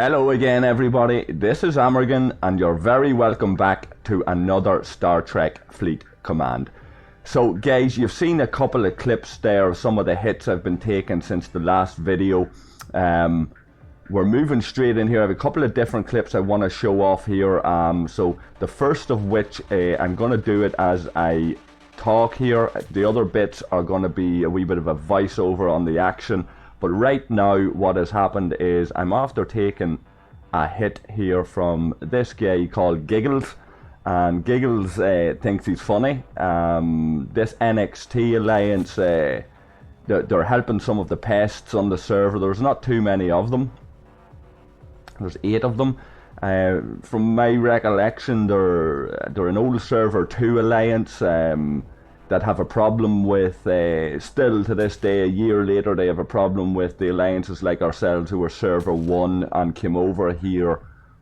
Hello again everybody, this is Amergan and you're very welcome back to another Star Trek Fleet Command. So guys, you've seen a couple of clips there of some of the hits I've been taking since the last video. We're moving straight in here. I have a couple of different clips I want to show off here. So the first of which, I'm going to do it as I talk here. The other bits are going to be a wee bit of a voiceover on the action. But right now what has happened is I'm after taking a hit here from this guy called Giggles. And Giggles thinks he's funny. This NXT Alliance, they're helping some of the pests on the server. There's not too many of them. There's 8 of them. From my recollection, they're an old server 2 alliance that have a problem with, still to this day, a year later, they have a problem with the alliances like ourselves who were server 1 and came over here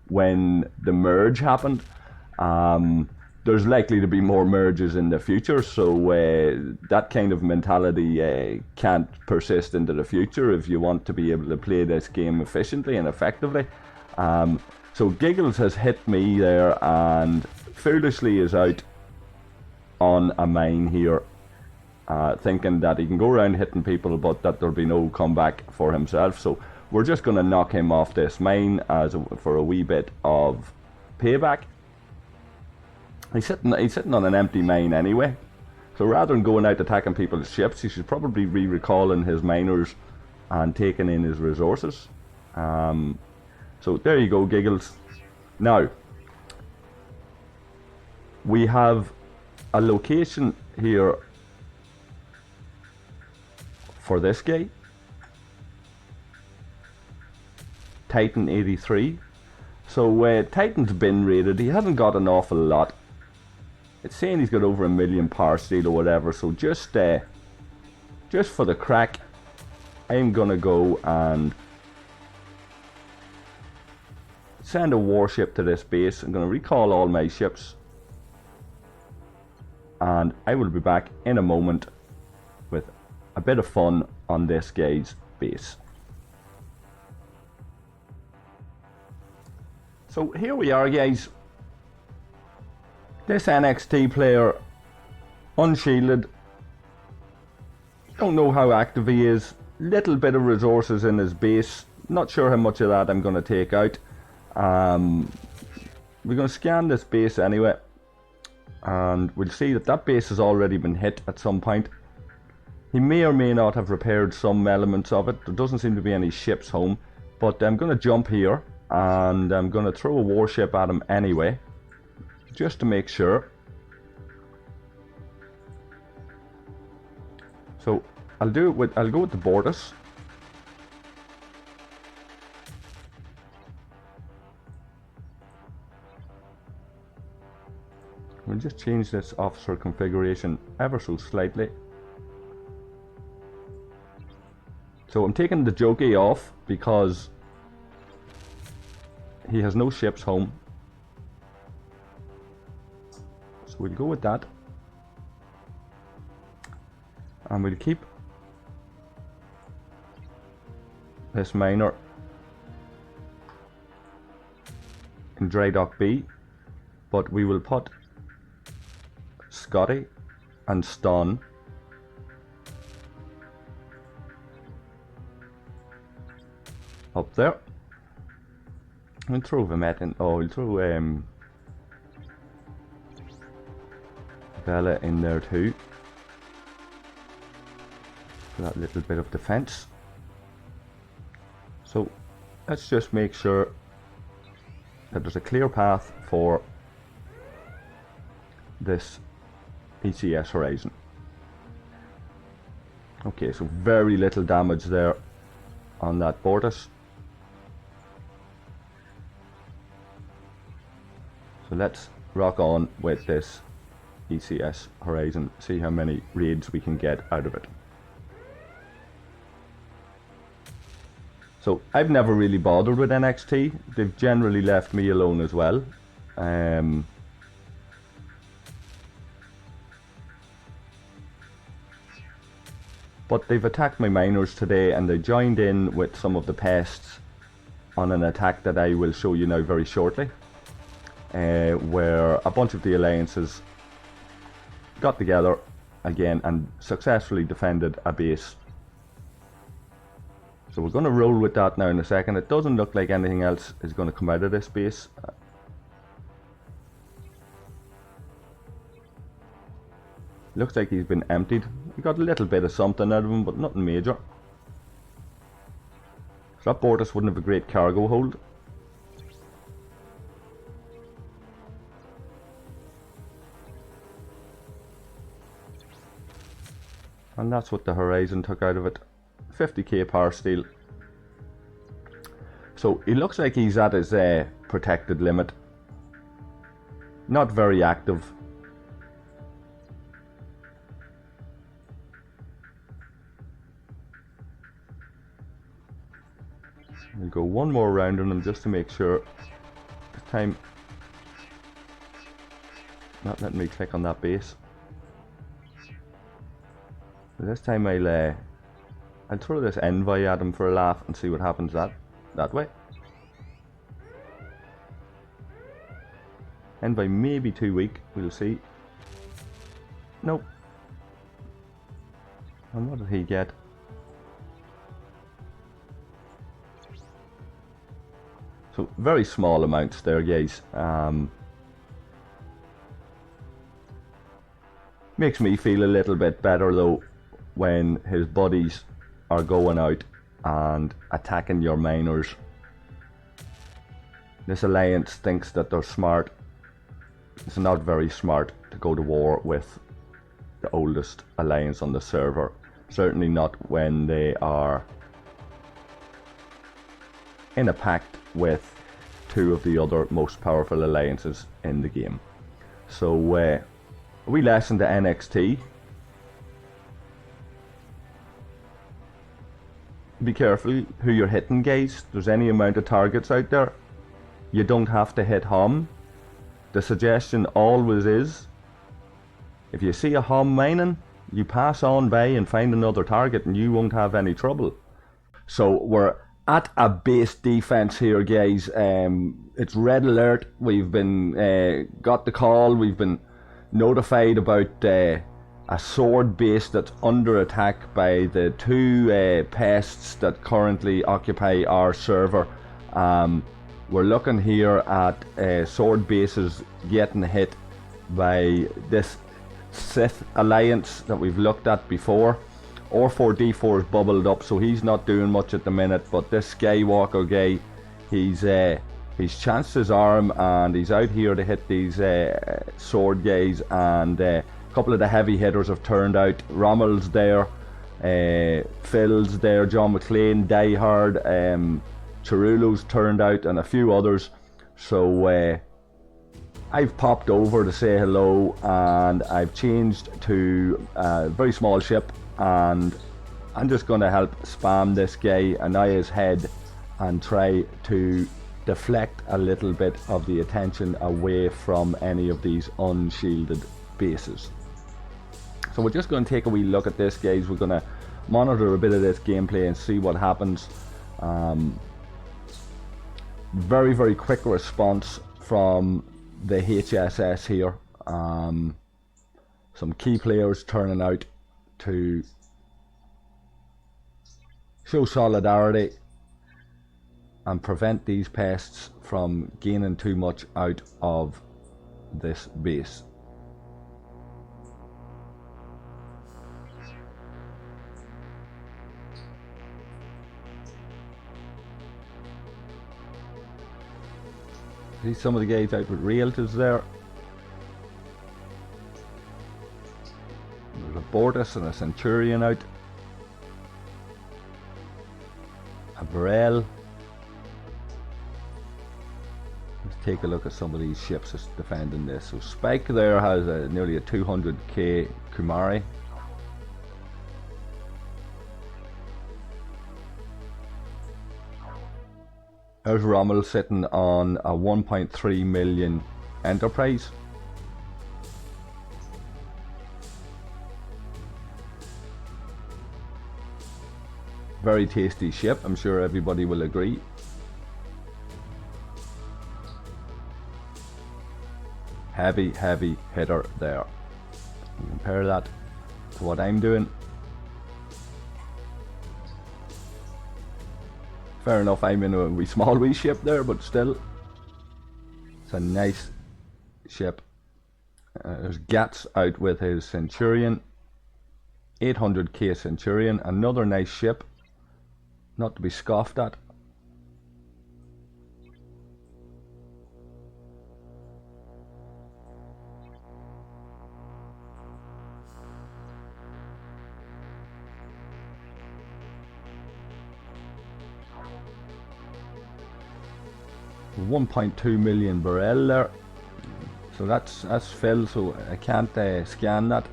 when the merge happened. There's likely to be more merges in the future, so that kind of mentality can't persist into the future if you want to be able to play this game efficiently and effectively. So Giggles has hit me there and foolishly is out on a mine here, thinking that he can go around hitting people but that there'll be no comeback for himself. So we're just going to knock him off this mine for a wee bit of payback. He's sitting on an empty mine anyway, so rather than going out attacking people's ships, he should probably be recalling his miners and taking in his resources. So there you go, Giggles. Now we have a location here for this guy, Titan 83. So Titan's been raided. He hasn't got an awful lot. It's saying he's got over 1 million power steel or whatever. So just for the crack, I'm gonna go and send a warship to this base. I'm gonna recall all my ships, and I will be back in a moment with a bit of fun on this guy's base. So here we are, guys. This NXT player, unshielded, don't know how active he is, little bit of resources in his base, not sure how much of that I'm going to take out. We're going to scan this base anyway, and we'll see that that base has already been hit at some point. He may or may not have repaired some elements of it. There doesn't seem to be any ships home, but I'm going to jump here and I'm going to throw a warship at him anyway, just to make sure. So I'll go with the Bortus. We'll just change this officer configuration ever so slightly. So I'm taking the Jockey off because he has no ships home. So we'll go with that. And we'll keep this miner in Dry Dock B, but we will put Scotty and Stun up there. We'll throw Vemette in. Oh, we'll throw Bella in there too, for that little bit of defense. So let's just make sure that there's a clear path for this ECS Horizon. Okay, so very little damage there on that Bortus. So let's rock on with this ECS Horizon, see how many raids we can get out of it. So I've never really bothered with NXT. They've generally left me alone as well. But they've attacked my miners today and they joined in with some of the pests on an attack that I will show you now very shortly, where a bunch of the alliances got together again and successfully defended a base. So we're going to roll with that now in a second. It doesn't look like anything else is going to come out of this base. Looks like he's been emptied. We got a little bit of something out of him, but nothing major. So that Bortus wouldn't have a great cargo hold. And that's what the Horizon took out of it. 50k power steel. So he looks like he's at his protected limit. Not very active. We'll go one more round on him just to make sure. This time, not letting me click on that base. This time I'll throw this envoy at him for a laugh and see what happens that way. Envoy may be too weak, we'll see. Nope. And what did he get? So very small amounts there, guys. Makes me feel a little bit better though when his buddies are going out and attacking your miners. This alliance thinks that they're smart. It's not very smart to go to war with the oldest alliance on the server. Certainly not when they are in a pact with two of the other most powerful alliances in the game. So we lesson to NXT. Be careful who you're hitting, guys. There's any amount of targets out there. You don't have to hit home. The suggestion always is, if you see a home mining, you pass on by and find another target and you won't have any trouble. So we're at a base defense here, guys. It's red alert. We've been got the call. We've been notified about a sword base that's under attack by the two pests that currently occupy our server. We're looking here at sword bases getting hit by this Sith alliance that we've looked at before. R4D4 is bubbled up, so he's not doing much at the minute, but this Skywalker guy, he's chanced his arm and he's out here to hit these sword guys, and a couple of the heavy hitters have turned out. Rommel's there, Phil's there, John McClane, Die Hard, Chirulo's turned out, and a few others. So I've popped over to say hello, and I've changed to a very small ship, and I'm just going to help spam this guy Anaya's head and try to deflect a little bit of the attention away from any of these unshielded bases. So we're just going to take a wee look at this, guys. We're going to monitor a bit of this gameplay and see what happens. Very, very quick response from the HSS here. Some key players turning out to show solidarity and prevent these pests from gaining too much out of this base. See some of the guys out with realtors there. There's a Bortus and a Centurion out. A Varel. Let's take a look at some of these ships that's defending this. So Spike there has nearly a 200k Kumari. There's Rommel sitting on a 1.3 million Enterprise. Very tasty ship, I'm sure everybody will agree. heavy hitter there. Compare that to what I'm doing. Fair enough, I'm in a wee small wee ship there, but still, it's a nice ship. There's Gats out with his Centurion, 800k Centurion, another nice ship, not to be scoffed at. $1.2 million barrel there, so that's filled, so I can't scan that.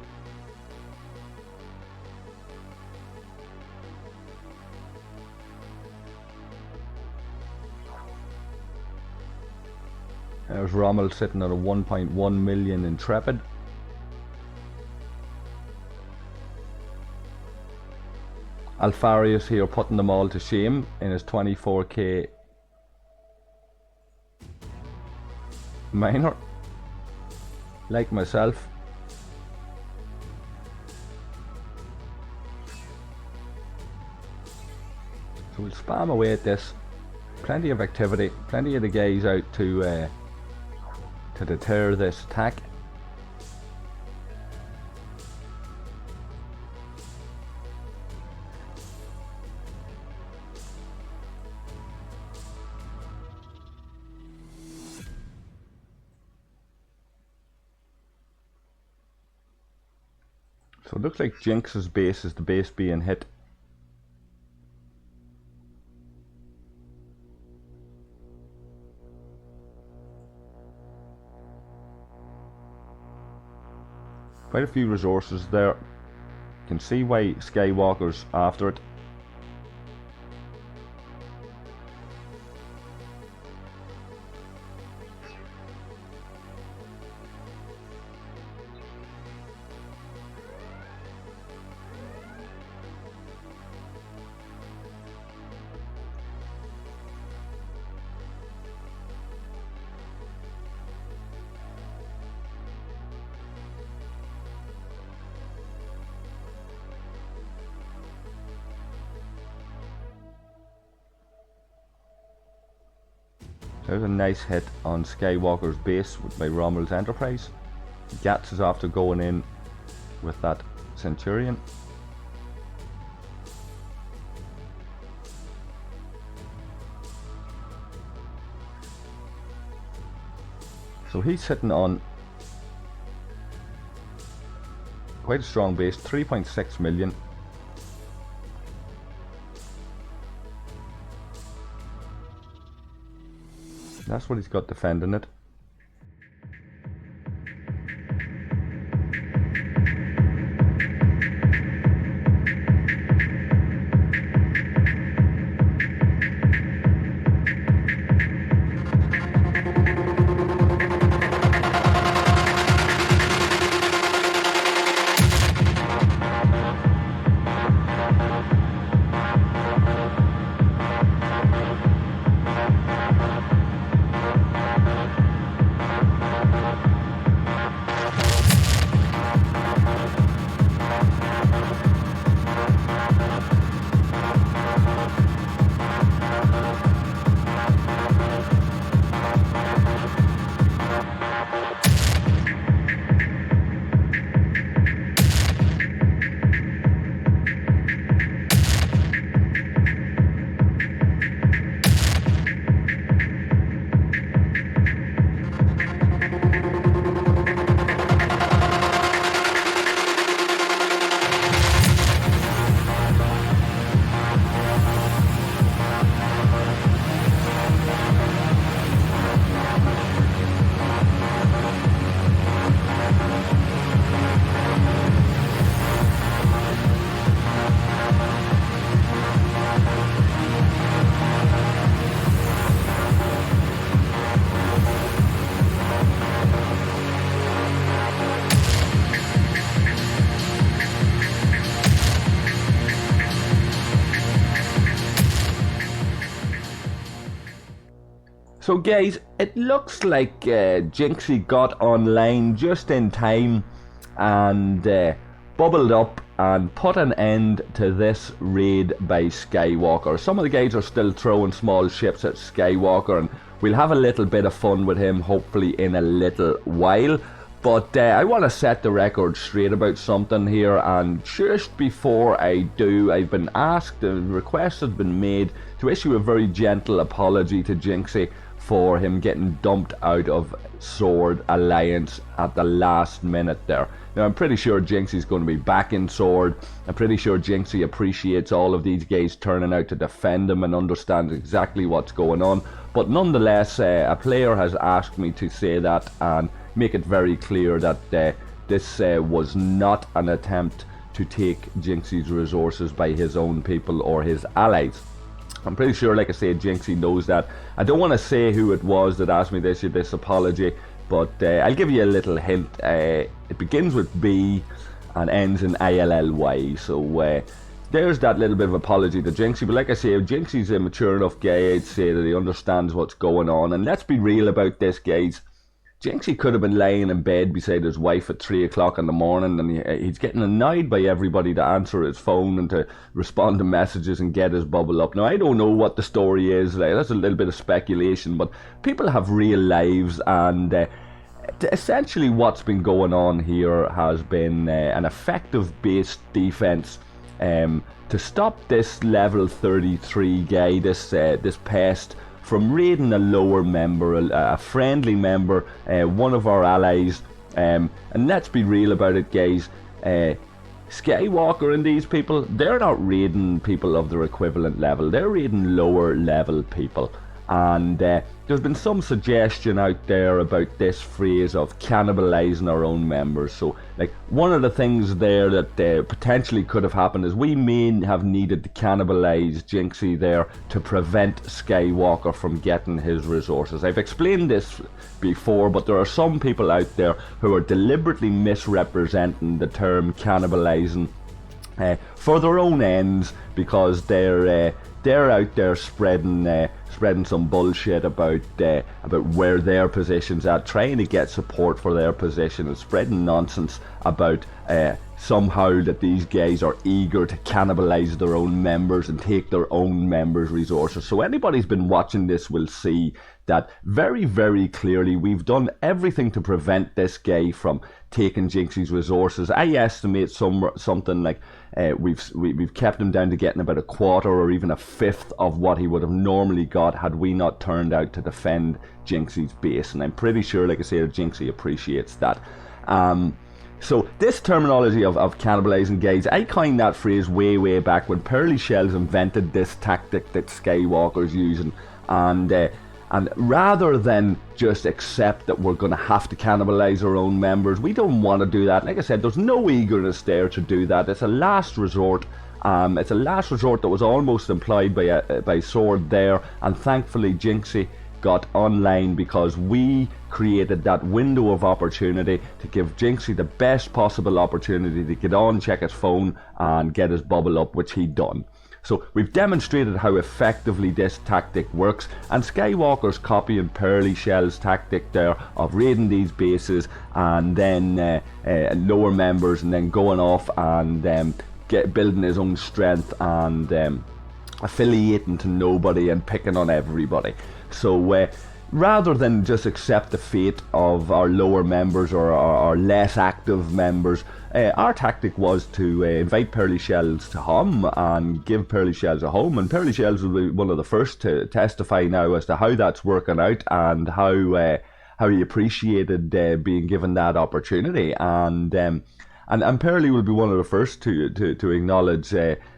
There's Rommel sitting at a 1.1 million Intrepid. Alfarius here putting them all to shame in his 24k minor, like myself. So we'll spam away at this. Plenty of activity, plenty of the guys out to deter this attack. So it looks like Jinx's base is the base being hit. Quite a few resources there. You can see why Skywalker's after it. There's a nice hit on Skywalker's base by Rommel's Enterprise. Gats is after going in with that Centurion. So he's sitting on quite a strong base, 3.6 million. That's what he's got defending it. So guys, it looks like Jinxie got online just in time and bubbled up and put an end to this raid by Skywalker. Some of the guys are still throwing small ships at Skywalker, and we'll have a little bit of fun with him hopefully in a little while. But I want to set the record straight about something here, and just before I do, I've been asked, a request has been made to issue a very gentle apology to Jinxie for him getting dumped out of Sword Alliance at the last minute there. Now, I'm pretty sure Jinxie's going to be back in Sword. I'm pretty sure Jinxie appreciates all of these guys turning out to defend him and understands exactly what's going on. But nonetheless, a player has asked me to say that and make it very clear that this was not an attempt to take Jinxie's resources by his own people or his allies. I'm pretty sure, like I said, Jinxie knows that. I don't want to say who it was that asked me to issue this apology, but I'll give you a little hint. It begins with B and ends in ILLY, so there's that little bit of apology to Jinxie. But like I say, Jinxie's a mature enough guy, I'd say, that he understands what's going on. And let's be real about this, guys. Jinxie could have been laying in bed beside his wife at 3 o'clock in the morning, and he's getting annoyed by everybody to answer his phone and to respond to messages and get his bubble up. Now, I don't know what the story is, like, that's a little bit of speculation, but people have real lives, and essentially what's been going on here has been an effective base defense to stop this level 33 guy, this pest, from raiding a lower member, a friendly member, one of our allies. And let's be real about it, guys. Skywalker and these people, they're not raiding people of their equivalent level. They're raiding lower level people. And there's been some suggestion out there about this phrase of cannibalizing our own members. So, like, one of the things there that potentially could have happened is we may have needed to cannibalize Jinxie there to prevent Skywalker from getting his resources. I've explained this before, but there are some people out there who are deliberately misrepresenting the term cannibalizing for their own ends, because they're out there spreading some bullshit about where their position's at, trying to get support for their position, and spreading nonsense about somehow that these guys are eager to cannibalize their own members and take their own members' resources. So anybody who's been watching this will see that very, very clearly we've done everything to prevent this guy from taking Jinxie's resources. I estimate something like we've kept him down to getting about a quarter or even a fifth of what he would have normally got had we not turned out to defend Jinxie's base. And I'm pretty sure, like I say, Jinxie appreciates that. So this terminology of cannibalizing guys, I coined that phrase way back when Pearly Shells invented this tactic that Skywalker's using, and rather than just accept that we're going to have to cannibalize our own members, we don't want to do that. Like I said, there's no eagerness there to do that. It's a last resort. It's a last resort that was almost employed by Sword there, and thankfully Jinxie got online because we created that window of opportunity to give Jinxie the best possible opportunity to get on, check his phone, and get his bubble up, which he done. So we've demonstrated how effectively this tactic works, and Skywalker's copying Pearly Shell's tactic there of raiding these bases and then lower members, and then going off and building his own strength and affiliating to nobody and picking on everybody. So rather than just accept the fate of our lower members or our less active members, our tactic was to invite Pearly Shells to home and give Pearly Shells a home, and Pearly Shells will be one of the first to testify now as to how that's working out and how he appreciated being given that opportunity. And Pearly will be one of the first to acknowledge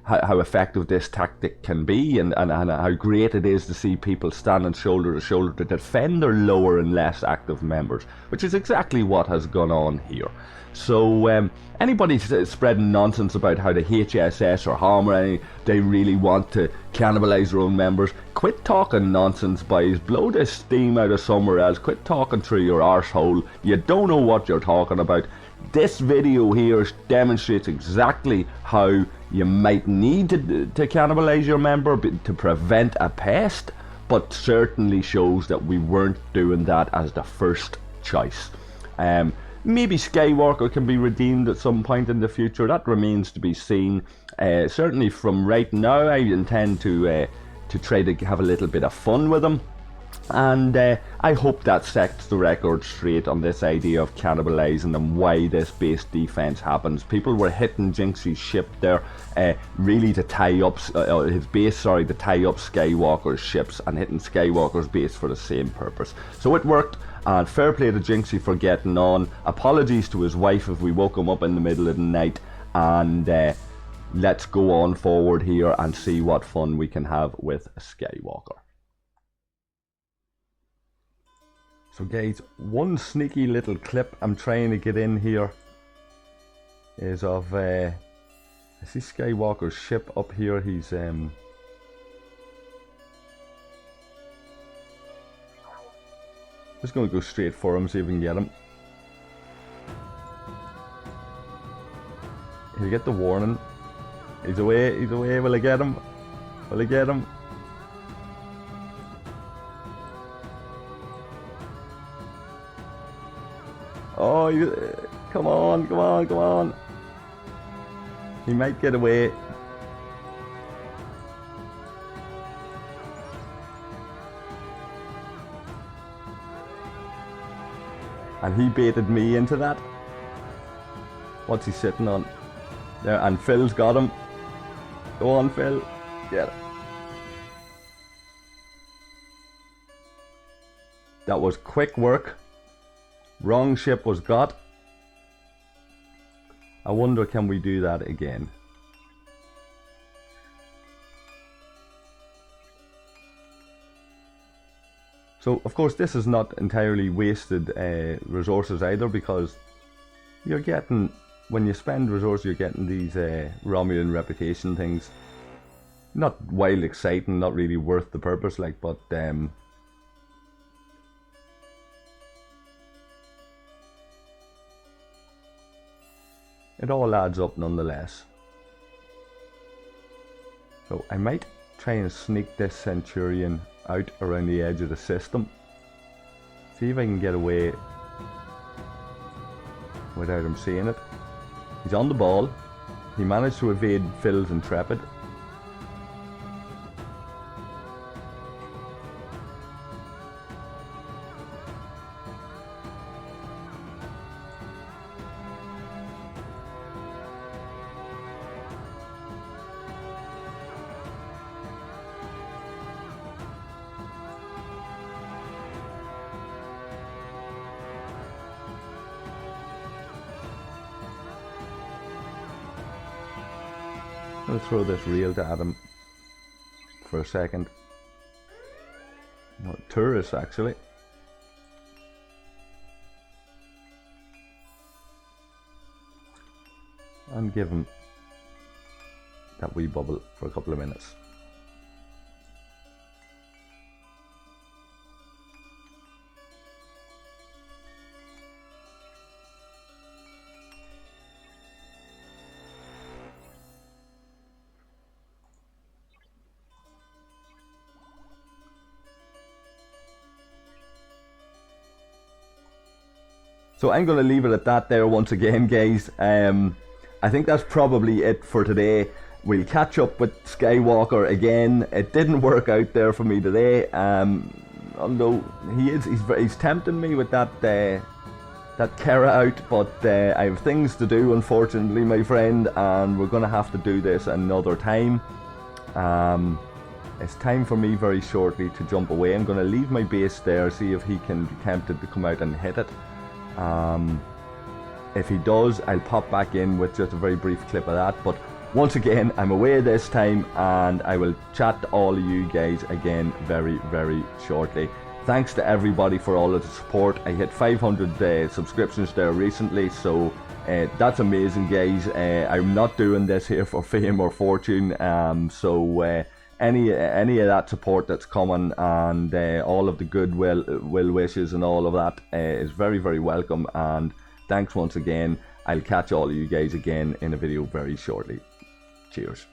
how effective this tactic can be, and how great it is to see people standing shoulder to shoulder to defend their lower and less active members, which is exactly what has gone on here. So anybody spreading nonsense about how the HSS or HOM or anything, they really want to cannibalize their own members, quit talking nonsense, boys. Blow this steam out of somewhere else. Quit talking through your arsehole. You don't know what you're talking about. This video here demonstrates exactly how you might need to cannibalize your member to prevent a pest, but certainly shows that we weren't doing that as the first choice. Maybe Skywalker can be redeemed at some point in the future. That remains to be seen. Certainly from right now, I intend to try to have a little bit of fun with him. And I hope that sets the record straight on this idea of cannibalizing and why this base defense happens. People were hitting Jinxie's ship there, really to tie up his base, to tie up Skywalker's ships, and hitting Skywalker's base for the same purpose. So it worked, and fair play to Jinxie for getting on. Apologies to his wife if we woke him up in the middle of the night, and let's go on forward here and see what fun we can have with Skywalker. So guys, one sneaky little clip I'm trying to get in here is of, I see Skywalker's ship up here. He's just going to go straight for him, see if we can get him. He'll get the warning. He's away, will I get him? Will I get him? Oh, come on, come on, come on. He might get away. And he baited me into that. What's he sitting on? There, and Phil's got him. Go on, Phil. Get it. That was quick work. Wrong ship was got. I wonder, can we do that again? So of course this is not entirely wasted resources either, because you're getting, when you spend resources, you're getting these Romulan reputation things. Not wild exciting, not really worth the purpose, like, but it all adds up nonetheless. So I might try and sneak this Centurion out around the edge of the system. See if I can get away without him seeing it. He's on the ball. He managed to evade Phil's Intrepid. I'm going to throw this reel to Adam for a second. Well, tourists actually. And give him that wee bubble for a couple of minutes. So I'm going to leave it at that there once again, guys. I think that's probably it for today. We'll catch up with Skywalker again. It didn't work out there for me today. Although he's tempting me with that Kara out, but I have things to do, unfortunately, my friend, and we're going to have to do this another time. It's time for me very shortly to jump away. I'm going to leave my base there, see if he can be tempted to come out and hit it. If he does, I'll pop back in with just a very brief clip of that. But once again, I'm away this time, and I will chat to all of you guys again very, very shortly. Thanks to everybody for all of the support. I hit 500 subscriptions there recently, so that's amazing, guys. I'm not doing this here for fame or fortune, so any of that support that's coming, and all of the goodwill wishes and all of that is very, very welcome. And thanks once again. I'll catch all of you guys again in a video very shortly. Cheers.